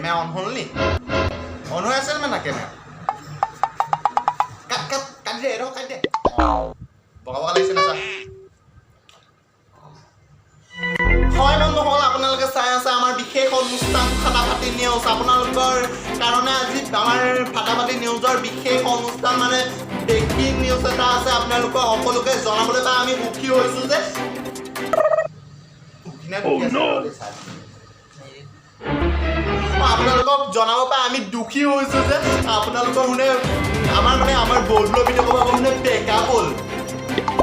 Camera on হ'ল নি on হৈ আছিল মানে কেমেৰা কাট দে এইটো কাট দে বগা বগা লাগিছে না চা হয় বন্ধুসকল আপোনালোকে চাই আছে আমাৰ বিশেষ অনুষ্ঠান ফাটাফাটি নিউজ আপোনালোকৰ কাৰণে আজি আমাৰ ফাটাফাটি নিউজৰ বিশেষ অনুষ্ঠান মানে ব্ৰেকিং নিউজ এটা আছে আপোনালোকক সকলোকে জনাবলৈ বা আমি সুখী হৈছোঁ যে আপোনালোকক জনাব পাই আমি দুখী হৈছোঁ যে আপোনালোকৰ মানে আমাৰ বৰ্ডৰ ভিডিঅ' ক'ব মানে বেকআপ হ'ল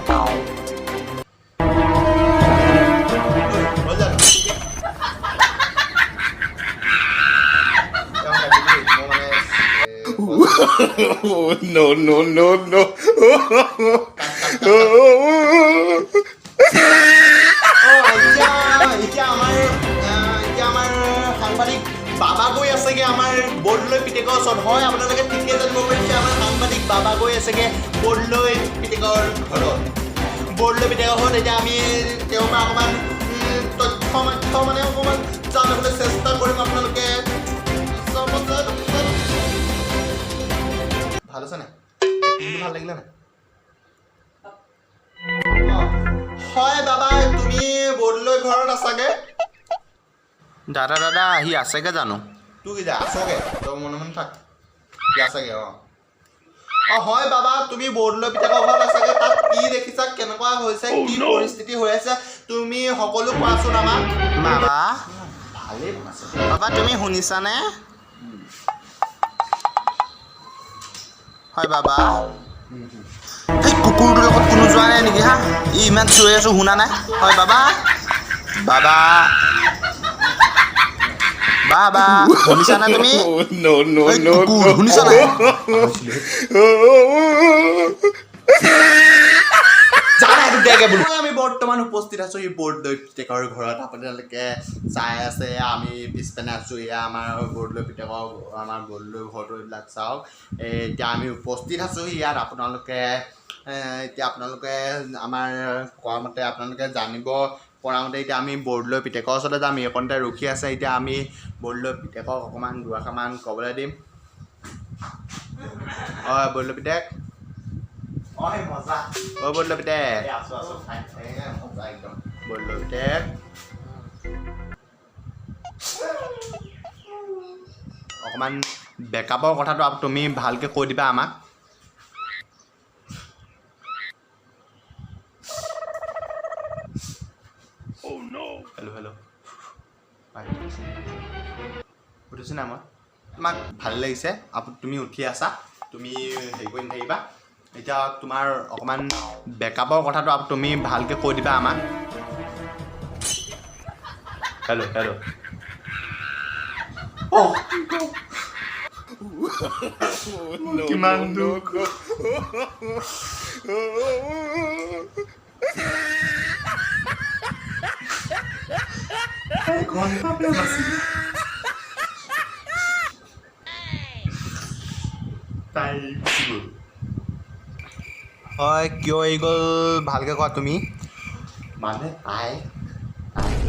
no. এতিয়া আমাৰ সাংবাদিক বাবা গৈ আছেগে আমাৰ বৰ্ডলৈ পিতেকৰ ওচৰত হয় আপোনালোকে ঠিকে জানিব পাৰিছে আমাৰ সাংবাদিক বাবা গৈ আছেগে বৰ্ডলৈ পিতেকৰ ঘৰত বৰ্ডলৈ পিতেকৰ ঘৰত এতিয়া আমি তেওঁৰ পৰা অকণমান তথ্য মানে অকণমান জানিবলৈ চেষ্টা কৰিম আপোনালোকে ভাল আছে নাই ভাল লাগিলে নাই হয় বাবা তুমি বৰ্ডলৈ ঘৰত আছাগে দাদা আহি আছেগে জানো তোৰ কি যা আছগে তই মনে মনে থাক আছগে হয় বাবা তুমি বৰ্ডলৈ পিতেকৰ ঘৰত আছাগে তাত কি দেখিছা কেনেকুৱা হৈছে কি পৰিস্থিতি হৈ আছে তুমি সকলো কোৱাচোন আমাক বাবা ভালেই বনাইছে বাবা তুমি শুনিছানে হয় বাবা এই কুকুৰটোৰ লগত কোনো যোৱা নাই নেকি হা ই ইমান চিঞৰি আছোঁ শুনা নাই হয় বাবা বাবা বাবা শুনিছানে তুমি No. শুনিছা নাই আমি বৰ্তমান উপস্থিত আছোঁ এই বৰ্ডলৈ পিতেকৰ ঘৰত আপোনালোকে চাই আছে আমি পিছপিনে আছোঁ এয়া আমাৰ বৰ্ডলৈ পিতেকৰ আমাৰ বৰ্ডলৈ ঘৰটো এইবিলাক চাওক এতিয়া আমি উপস্থিত আছোঁ ইয়াত আপোনালোকে আমাৰ কোৱা মতে আপোনালোকে জানিব পৰা মতে এতিয়া আমি বৰ্ডলৈ পিতেকৰ ওচৰতে যাম এইকণতে ৰখি আছে এতিয়া আমি বৰ্ডলৈ পিতেকক অকণমান দুআষাৰমান ক'বলৈ দিম হয় বৰ্ডলৈ পিতেক মজা বৰ্ডলৈ পিতেক একদম বৰ্ডলৈ পিতেক অকণমান বেকআপৰ কথাটো তুমি ভালকৈ কৈ দিবা আমাক হেল্ল' উঠিছোঁ নাই মই তোমাক ভাল লাগিছে তুমি উঠি আছা তুমি হেৰি কৰি নাথাকিবা এতিয়া তোমাৰ অকণমান বেকআপৰ কথাটো তুমি ভালকৈ কৈ দিবা আমাক হেল্ল' কিমান দুখ হয় কিয় এই গ'ল ভালকৈ কোৱা তুমি মানে আই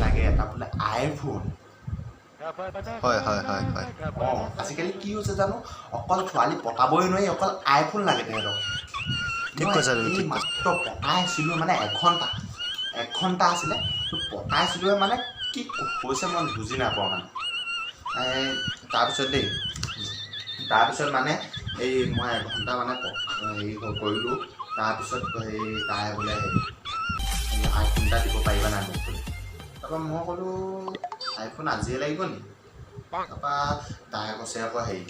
লাগে এটা বোলে আইফোন হয় আজিকালি কি হৈছে জানো অকল ছোৱালী পতাবই নোৱাৰি অকল আইফোন লাগে তেহেঁতক ঠিক কৈছা এই মাত্ৰ পতাইছিলোঁ মানে এঘণ্টা আছিলে পতাইছিলোঁ মানে কি হৈছে মই বুজি নাপাওঁ মানে তাৰপিছত মানে এই মই এঘণ্টা মানে হেৰি কৰিলোঁ তাৰপিছত সেই তাই বোলে আইফোন এটা দিব পাৰিবা নাই মোক বুলি তাৰপৰা মই ক'লোঁ আইফোন আজিয়ে লাগিব নি তাৰপৰা তাই কৈছে আকৌ হেৰি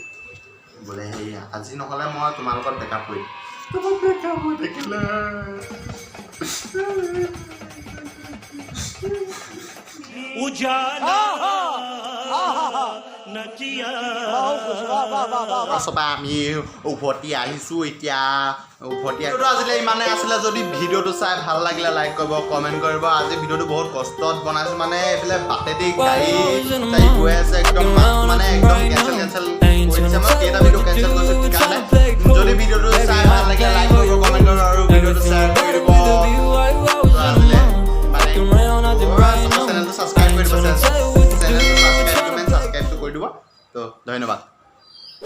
বোলে হেৰি আজি নহ'লে মই তোমাৰ লগত বেকআপ কৰিম বেকআপ হৈ থাকিলে তাৰপৰা আমি উভতি আহিছোঁ এতিয়া আজিলৈ ইমানে আছিলে যদি ভিডিঅ'টো চাই ভাল লাগিলে লাইক কৰিব কমেণ্ট কৰিব আজি ভিডিঅ'টো বহুত কষ্টত বনাইছোঁ মানে এইফালে বাটেদি গাড়ী গৈ আছে একদম কেঞ্চেল কৰিছে মই কেইটা ভিডিঅ' কেঞ্চেল কৰিছোঁ সেইকাৰণে যদি ভিডিঅ'টো চাই ভাল লাগিলে লাইক কৰিব কমেণ্ট কৰিব আৰু ভিডিঅ'টো শ্বেয়াৰ কৰি দিব চেনেলটো ছাবস্ক্ৰাইব কৰি দিব ধন্যবাদ।